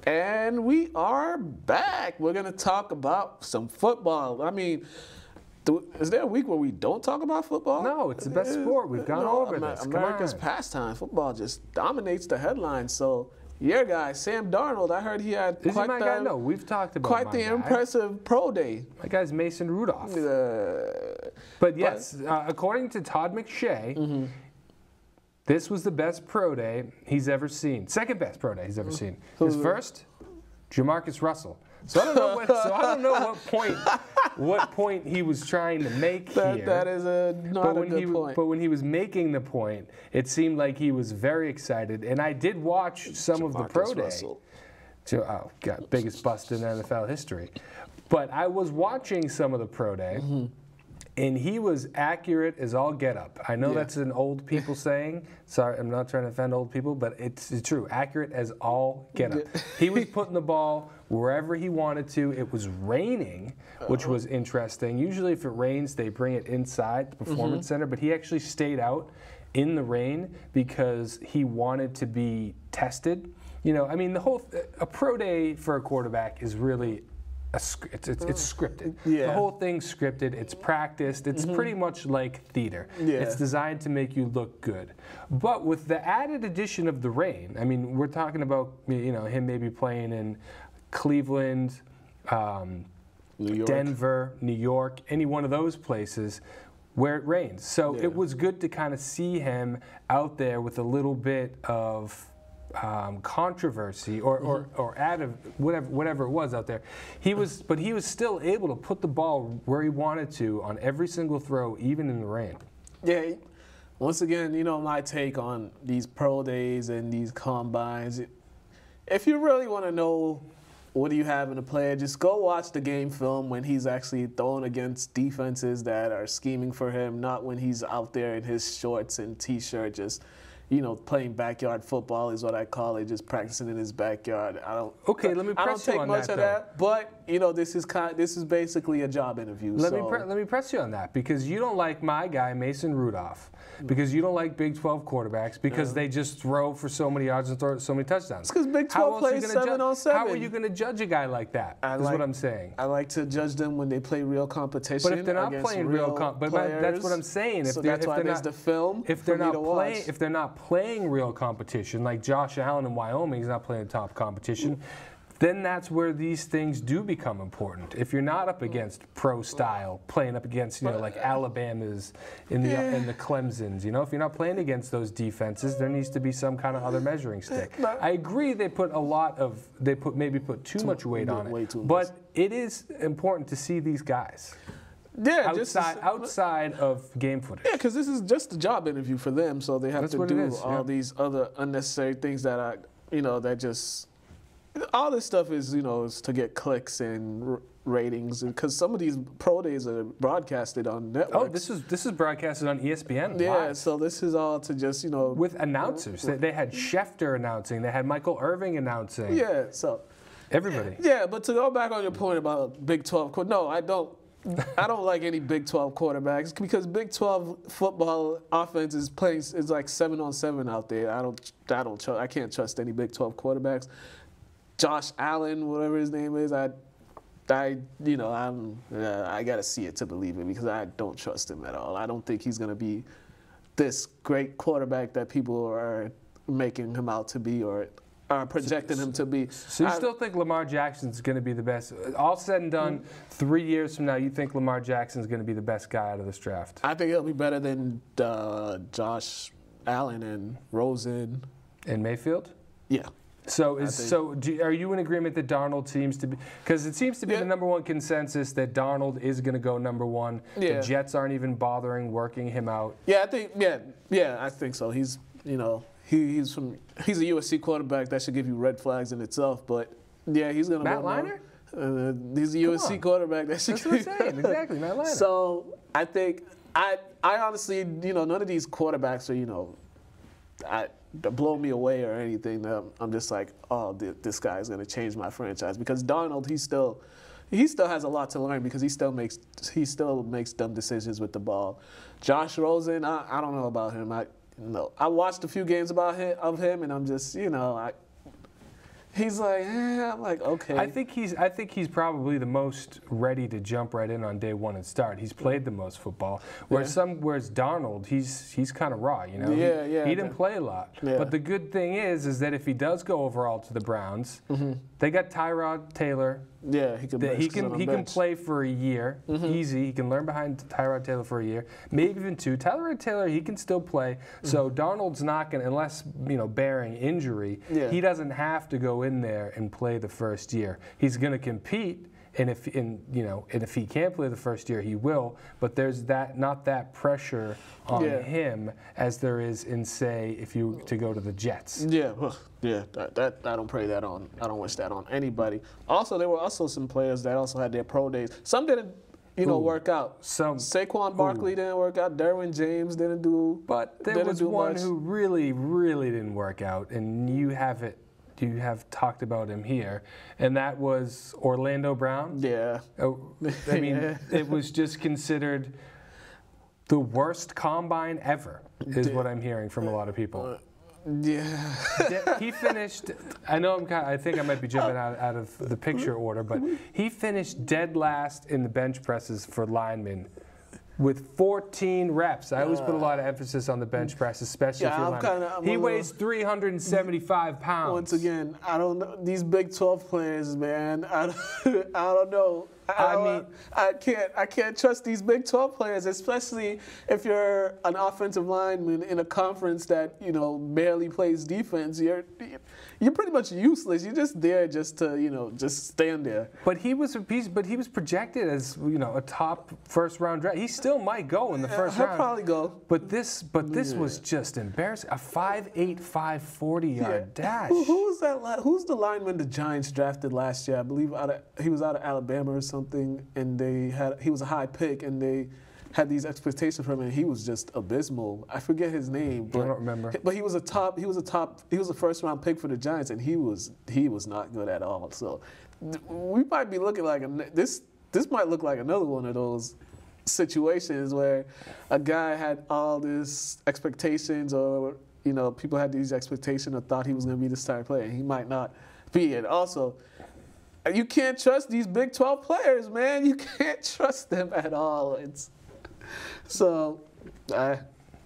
And we are back. We're going to talk about some football. I mean, is there a week where we don't talk about football? No, it's the best sport. We've gone over this. America's pastime. Football just dominates the headlines. So, your guy, Sam Darnold, I heard he had quite my guy? No, we've talked about quite the impressive pro day. My guy's Mason Rudolph. But yes, according to Todd McShay, this was the best pro day he's ever seen. Second best pro day he's ever seen. His first, Jamarcus Russell. So I don't know what point he was trying to make here. That is not a good point. But when he was making the point, it seemed like he was very excited. And I did watch some of the pro day. Oh God, biggest bust in NFL history. But I was watching some of the pro day. And he was accurate as all get up. I know that's an old people saying. Sorry, I'm not trying to offend old people, but it's true. Accurate as all get up. He was putting the ball wherever he wanted to. It was raining, which was interesting. Usually if it rains, they bring it inside the Performance Center, but he actually stayed out in the rain because he wanted to be tested. You know, I mean, a pro day for a quarterback is really it's scripted. The whole thing's scripted. It's practiced. It's pretty much like theater. It's designed to make you look good. But with the added addition of the rain, I mean, we're talking about him maybe playing in Cleveland, Denver, New York, any one of those places. where it rains. So it was good to kind of see him out there with a little bit of controversy or out of whatever it was out there. But he was still able to put the ball where he wanted to on every single throw, even in the rain. Yeah. Once again, you know, my take on these pro days and these combines. If you really want to know what do you have in a player, just go watch the game film when he's actually throwing against defenses that are scheming for him, not when he's out there in his shorts and T-shirt just, you know, playing backyard football is what I call it, just practicing in his backyard. Let me press you on that. I don't take much of that, but you know, this is basically a job interview. Let me press you on that, because you don't like my guy Mason Rudolph, because you don't like Big 12 quarterbacks because they just throw for so many yards and throw so many touchdowns. It's because Big 12 plays 7-on-7. How are you going to judge a guy like that? Is what I'm saying. I like to judge them when they play real competition. But if they're not playing real competition, that's what I'm saying. So that's why there's the film. If they're not playing real competition, like Josh Allen in Wyoming is not playing top competition, then that's where these things do become important. If you're not up against pro style, playing up against, you know, like Alabama's and the Clemsons, you know, if you're not playing against those defenses, there needs to be some kind of other measuring stick. I agree they put maybe too much weight on it, but it is important to see these guys. Yeah, outside of game footage. Yeah, because this is just a job interview for them, so they have to do all these other unnecessary things that are, you know, that just. All this stuff is, you know, is to get clicks and ratings, because some of these pro days are broadcasted on networks. Oh, this is broadcasted on ESPN. Yeah, live. So this is all to just, you know, with announcers. They had Schefter announcing. They had Michael Irving announcing. Yeah, so everybody. Yeah, but to go back on your point about Big 12, no, I don't like any Big 12 quarterbacks, because Big 12 football offense is like 7-on-7 out there. I can't trust any Big 12 quarterbacks. Josh Allen, whatever his name is, I gotta see it to believe it, because I don't trust him at all. I don't think he's gonna be this great quarterback that people are making him out to be or are projecting him to be. So you still think Lamar Jackson's gonna be the best? All said and done, 3 years from now, you think Lamar Jackson's gonna be the best guy out of this draft? I think he'll be better than Josh Allen and Rosen and Mayfield. Yeah. So are you in agreement that Darnold seems to be, because it seems to be the number one consensus that Darnold is going to go number one. Yeah. The Jets aren't even bothering working him out. Yeah, I think so. He's, you know, he's a USC quarterback that should give you red flags in itself, but yeah, he's going to Matt Leinart? He's a USC quarterback that should. That's what I'm saying. Exactly, Matt Leinart. So I think I honestly, you know, none of these quarterbacks are, you know, blow me away or anything. I'm just like, oh, this guy is going to change my franchise. Because Darnold, he still has a lot to learn, because he still makes dumb decisions with the ball. Josh Rosen, I don't know about him. I watched a few games of him, and I'm just, you know, he's like, I'm like, okay. I think he's probably the most ready to jump right in on day one and start. He's played the most football. Whereas Darnold, he's kind of raw, you know. He didn't play a lot. Yeah. But the good thing is that if he does go overall to the Browns, they got Tyrod Taylor. Yeah, he can play for a year, easy. He can learn behind Tyrod Taylor for a year, maybe even 2. Tyrod Taylor, he can still play. So Darnold's not going to, unless, you know, bearing injury, he doesn't have to go in there and play the first year. He's going to compete, and if he can't play the first year, he will. But there's not that pressure on him as there is in, say, if you to go to the Jets. Yeah. Yeah, that I don't pray that on. I don't wish that on anybody. Also, there were also some players that also had their pro days. Some didn't, work out. Saquon Barkley didn't work out. Derwin James didn't do. But there was one who really, really didn't work out, and you have talked about him here, and that was Orlando Brown. Yeah. I mean, it was just considered the worst combine ever, is what I'm hearing from a lot of people. Yeah. He finished, I think I might be jumping out of the picture order, but he finished dead last in the bench presses for linemen with 14 reps. I always put a lot of emphasis on the bench press, especially for linemen. He weighs 375 pounds. Once again, I don't know. These Big 12 players, man, I don't know. I can't trust these Big 12 players, especially if you're an offensive lineman in a conference that barely plays defense. You're pretty much useless. You're just there just to just stand there. But he was projected as a top first-round draft. He still might go in the first round. He'll probably go. But this was just embarrassing. A 5'8", 40-yard dash. Who's that? Who's the lineman the Giants drafted last year? I believe he was out of Alabama or something, and he was a high pick, and they had these expectations from him, and he was just abysmal. I forget his name, but I don't remember. But he was a first-round pick for the Giants, and he was not good at all. So we might be looking like this might look like another one of those situations where a guy had all these expectations, or people had these expectations or thought he was going to be the star player, and he might not be it. Also, you can't trust these Big 12 players, man. You can't trust them at all. I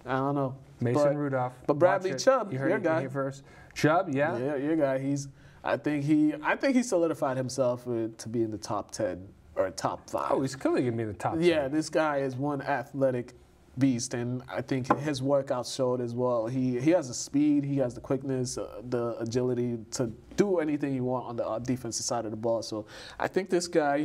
don't know. Mason Rudolph. But Bradley Chubb, your guy. Here first. Chubb, yeah. Yeah, your guy. I think he solidified himself to be in the top 10 or top 5. Oh, he's clearly going to be in the top 10. Yeah, this guy is one athletic beast, and I think his workouts showed as well. He has the speed, he has the quickness, the agility to do anything you want on the defensive side of the ball. So I think this guy,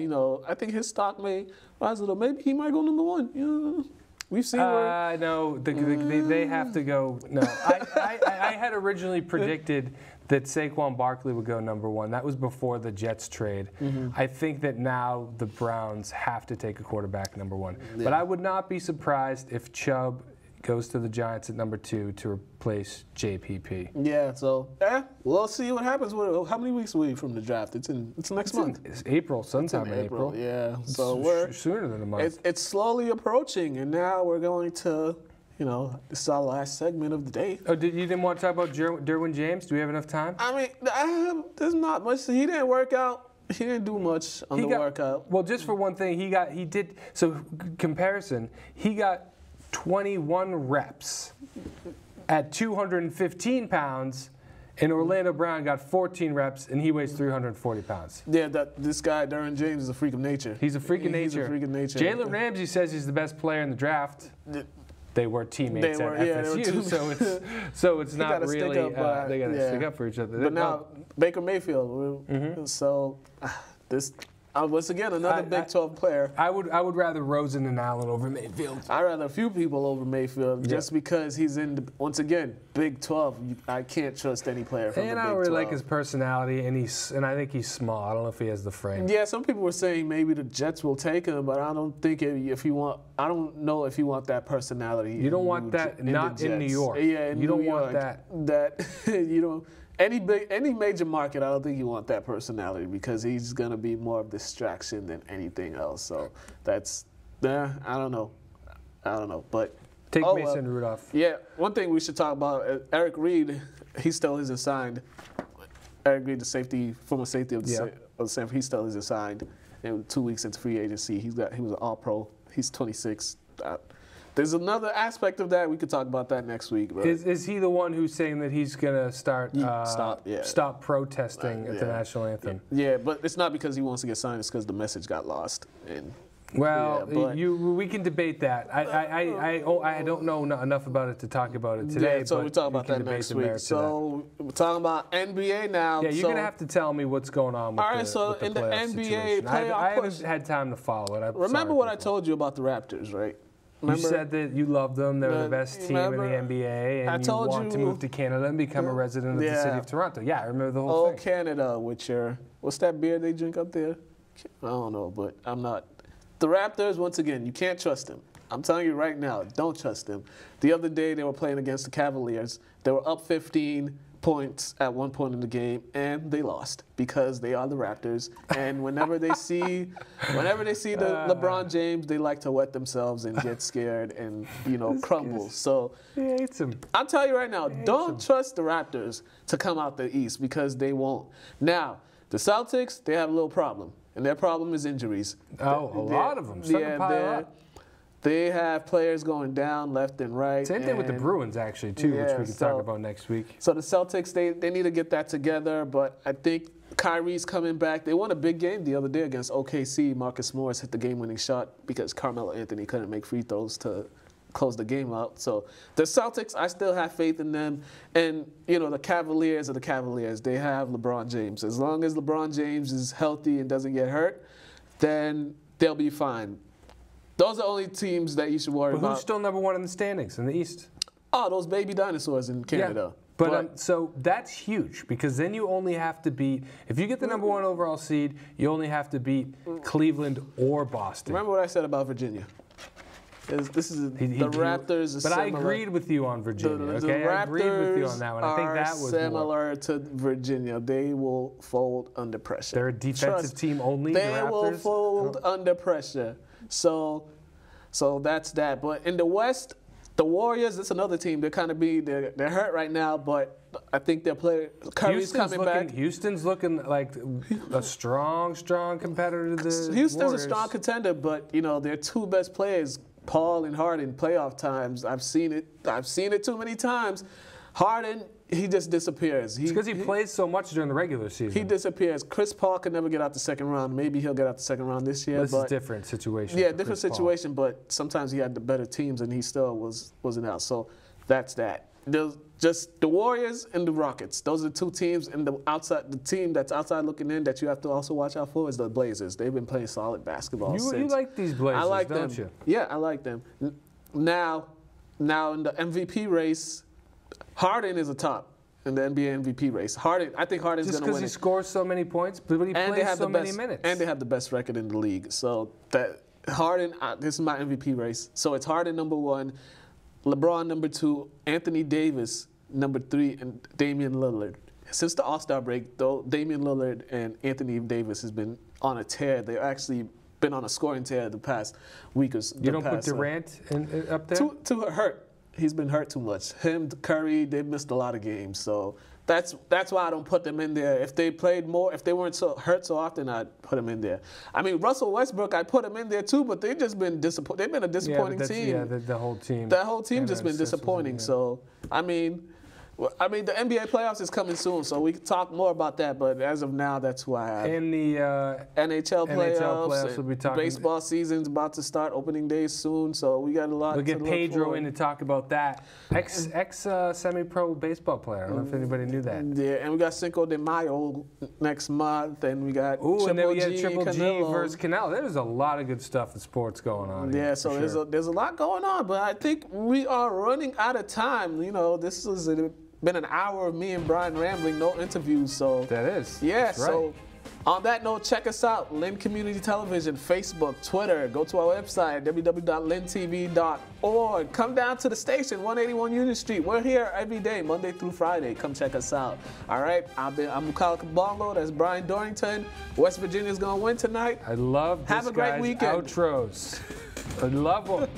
I think his stock may rise a little. Maybe he might go number 1. We've seen where. No, they have to go. No, I had originally predicted that Saquon Barkley would go number 1. That was before the Jets trade. Mm-hmm. I think that now the Browns have to take a quarterback number 1. Yeah. But I would not be surprised if Chubb goes to the Giants at number 2 to replace JPP. Yeah, so we'll see what happens. How many weeks away from the draft? It's next month. It's April, sometime in April. Yeah, so we're sooner than a month. It's slowly approaching, and now we're going to. This is our last segment of the day. Oh, you didn't want to talk about Derwin James? Do we have enough time? I mean, there's not much. He didn't work out. He didn't do much on the workout. Well, just for one thing, comparison, he got 21 reps at 215 pounds, and Orlando Brown got 14 reps, and he weighs 340 pounds. Yeah, this guy, Derwin James, is a freak of nature. He's a freak of nature. Jalen Ramsey says he's the best player in the draft. They were teammates at FSU, so it's not really. They got to stick up for each other. But now Baker Mayfield. So this. Once again, another Big 12 player. I would rather Rosen and Allen over Mayfield. I'd rather a few people over Mayfield just because he's in, once again, Big 12. I can't trust any player from the Big 12. And I don't really like his personality, and I think he's small. I don't know if he has the frame. Yeah, some people were saying maybe the Jets will take him, but I don't think I don't know if you want that personality. You don't want that, not in New York. Yeah, in you don't New want York, that any major market, I don't think you want that personality because he's going to be more of a distraction than anything else. So that's, I don't know. But take Mason Rudolph. Yeah, one thing we should talk about, Eric Reed, he still isn't signed. Eric Reed, the former safety of the San, he still isn't signed. And 2 weeks into free agency, he was an All-Pro. He's 26. There's another aspect of that. We could talk about that next week. But is he the one who's saying that he's going to stop protesting at the national anthem? Yeah, but it's not because he wants to get signed. It's because the message got lost. We can debate that. I don't know enough about it to talk about it today. Yeah, so we'll talk about that next week. So we're talking about NBA now. Yeah, you're going to have to tell me what's going on with the NBA playoff I haven't had time to follow it. Remember what I told you about the Raptors, right? You said that you loved them. They're the best team in the NBA, and you want to move to Canada and become a resident of the city of Toronto. Yeah, I remember the whole thing. Oh, Canada, with what's that beer they drink up there? I don't know, but I'm not. The Raptors, once again, you can't trust them. I'm telling you right now, don't trust them. The other day, they were playing against the Cavaliers. They were up 15 points at one point in the game, and they lost because they are the Raptors. And whenever they see the LeBron James, they like to wet themselves and get scared and crumble. So I'll tell you right now, don't trust the Raptors to come out the East because they won't. Now, the Celtics, they have a little problem, and their problem is injuries. Oh, a lot of them. They have players going down left and right. Same thing with the Bruins, actually, too, which we can talk about next week. So the Celtics, they need to get that together, but I think Kyrie's coming back. They won a big game the other day against OKC. Marcus Morris hit the game-winning shot because Carmelo Anthony couldn't make free throws to close the game out. So the Celtics, I still have faith in them. And, you know, the Cavaliers are the Cavaliers. They have LeBron James. As long as LeBron James is healthy and doesn't get hurt, then they'll be fine. Those are the only teams that you should worry about. But who's still number 1 in the standings in the East? Oh, those baby dinosaurs in Canada. Yeah. But so that's huge because then you only have to beat, if you get the number 1 overall seed, you only have to beat Cleveland or Boston. Remember what I said about Virginia? This is the Raptors. But I agreed with you on Virginia. Okay, I agreed with you on that one. I think that was similar to Virginia. They will fold under pressure. They're a defensive team only. They will fold under pressure. So that's that. But in the West, the Warriors, it's another team. They're kind of they're hurt right now, but I think they're playing. Curry's coming back. Houston's looking like a strong competitor to the Houston's Warriors. a strong contender, but you know their 2 best players, Paul and Harden, playoff times. I've seen it too many times. Harden, he just disappears. It's because he plays so much during the regular season. He disappears. Chris Paul can never get out the second round. Maybe he'll get out the second round this year. This is a different situation. Yeah, different situation, but sometimes he had the better teams and he still wasn't out. So that's that. There's just the Warriors and the Rockets. Those are the 2 teams, and the team that's outside looking in that you have to also watch out for is the Blazers. They've been playing solid basketball since. You like these Blazers, I like don't them. you? Yeah, I like them. Now in the MVP race, Harden is atop in the NBA MVP race. I think Harden's going to win it. Just because he scores so many points, but he plays so many minutes. And they have the best record in the league. So that Harden, this is my MVP race. So it's Harden number 1, LeBron number 2, Anthony Davis number 3, and Damian Lillard. Since the All-Star break, though, Damian Lillard and Anthony Davis has been on a tear. They've actually been on a scoring tear the past week or so. You don't put Durant up there? Too hurt. He's been hurt too much. Him, Curry, they've missed a lot of games. So that's why I don't put them in there. If they played more, if they weren't so hurt so often, I'd put them in there. I mean, Russell Westbrook, I put him in there too, but they've just been disappointing. They've been a disappointing team. Yeah, the whole team. That whole team just been disappointing. So, I mean, the NBA playoffs is coming soon, so we can talk more about that. But as of now, that's who I have. And the NHL playoffs we'll be talking. Baseball season's about to start, opening day soon, so we got a lot. We'll get Pedro in to talk about that. Ex semi-pro baseball player. I don't know if anybody knew that. Yeah, and we got Cinco de Mayo next month, and we got Triple G versus Canelo. There's a lot of good stuff in sports going on. Yeah, so there's a lot going on, but I think we are running out of time. You know, this is been an hour of me and Brian rambling, no interviews. So that is. Yeah. That's right. So on that note, check us out: Lynn Community Television, Facebook, Twitter. Go to our website www.lyntv.org. Come down to the station, 181 Union Street. We're here every day, Monday through Friday. Come check us out. All right. I'm Mukala Kabongo. That's Brian Dorrington. West Virginia's gonna win tonight. I love this Have a great weekend. Outros. I love them.